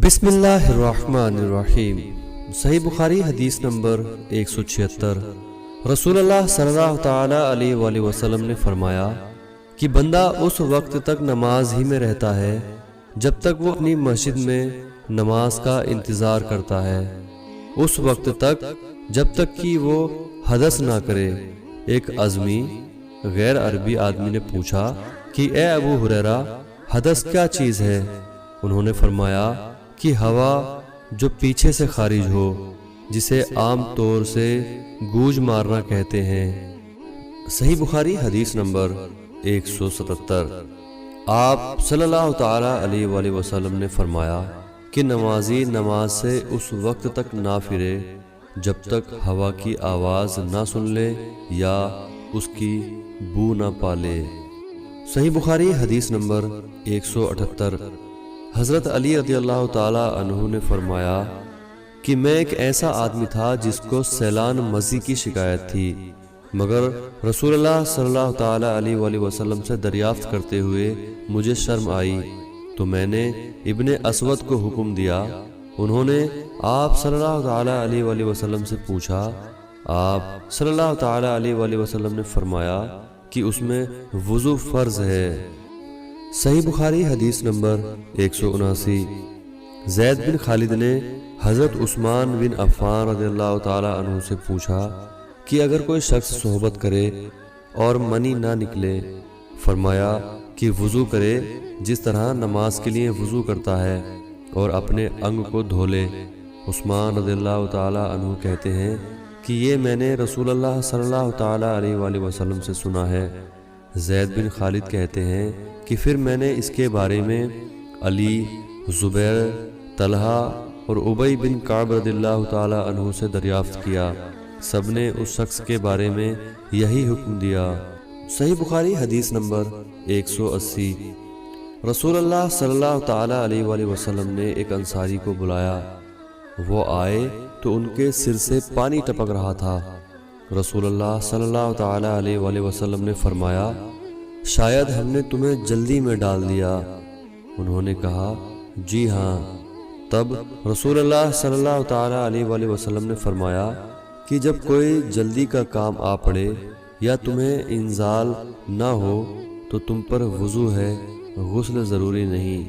بسم اللہ الرحمن الرحیم۔ صحیح بخاری حدیث نمبر 176۔ رسول اللہ صلی اللہ تعالی علیہ وآلہ وسلم نے فرمایا کہ بندہ اس وقت تک نماز ہی میں رہتا ہے جب تک وہ اپنی مسجد میں نماز کا انتظار کرتا ہے، اس وقت تک جب تک کہ وہ حدث نہ کرے۔ ایک عزمی غیر عربی آدمی نے پوچھا کہ اے ابو ہریرہ، حدث کیا چیز ہے؟ انہوں نے فرمایا کہ ہوا جو پیچھے سے خارج ہو، جسے عام طور سے گوج مارنا کہتے ہیں۔ صحیح بخاری حدیث نمبر 177۔ آپ صلی اللہ تعالی علیہ وآلہ وسلم نے فرمایا کہ نمازی نماز سے اس وقت تک نہ پھرے جب تک ہوا کی آواز نہ سن لے یا اس کی بو نہ پالے۔ صحیح بخاری حدیث نمبر 178۔ حضرت علی رضی اللہ تعالی عنہ نے فرمایا کہ میں ایک ایسا آدمی تھا جس کو سیلان مزی کی شکایت تھی، مگر رسول اللہ صلی اللہ تعالی علیہ وآلہ وسلم سے دریافت کرتے ہوئے مجھے شرم آئی تو میں نے ابن اسود کو حکم دیا۔ انہوں نے آپ صلی اللہ تعالی علیہ وآلہ وسلم سے پوچھا۔ آپ صلی اللہ تعالی علیہ وآلہ وسلم نے فرمایا کہ اس میں وضو فرض ہے۔ صحیح بخاری حدیث نمبر 179۔ زید بن خالد نے حضرت عثمان بن عفان رضی اللہ تعالی عنہ سے پوچھا کہ اگر کوئی شخص صحبت کرے اور منی نہ نکلے، فرمایا کہ وضو کرے جس طرح نماز کے لیے وضو کرتا ہے اور اپنے انگ کو دھو لے۔ عثمان رضی اللہ تعالی عنہ کہتے ہیں کہ یہ میں نے رسول اللہ صلی اللہ تعالی علیہ وآلہ وسلم سے سنا ہے۔ زید بن خالد کہتے ہیں کہ پھر میں نے اس کے بارے میں علی، زبیر، طلحہ اور ابی بن کعب رضی اللہ تعالی عنہ سے دریافت کیا، سب نے اس شخص کے بارے میں یہی حکم دیا۔ صحیح بخاری حدیث نمبر 180۔ رسول اللہ صلی اللہ تعالی علیہ وآلہ وسلم نے ایک انصاری کو بلایا، وہ آئے تو ان کے سر سے پانی ٹپک رہا تھا۔ رسول اللہ صلی اللہ تعالی علیہ وآلہ وسلم نے فرمایا شاید ہم نے تمہیں جلدی میں ڈال دیا۔ انہوں نے کہا جی ہاں۔ تب رسول اللہ صلی اللہ تعالی علیہ وآلہ وسلم نے فرمایا کہ جب کوئی جلدی کا کام آ پڑے یا تمہیں انزال نہ ہو تو تم پر وضو ہے، غسل ضروری نہیں۔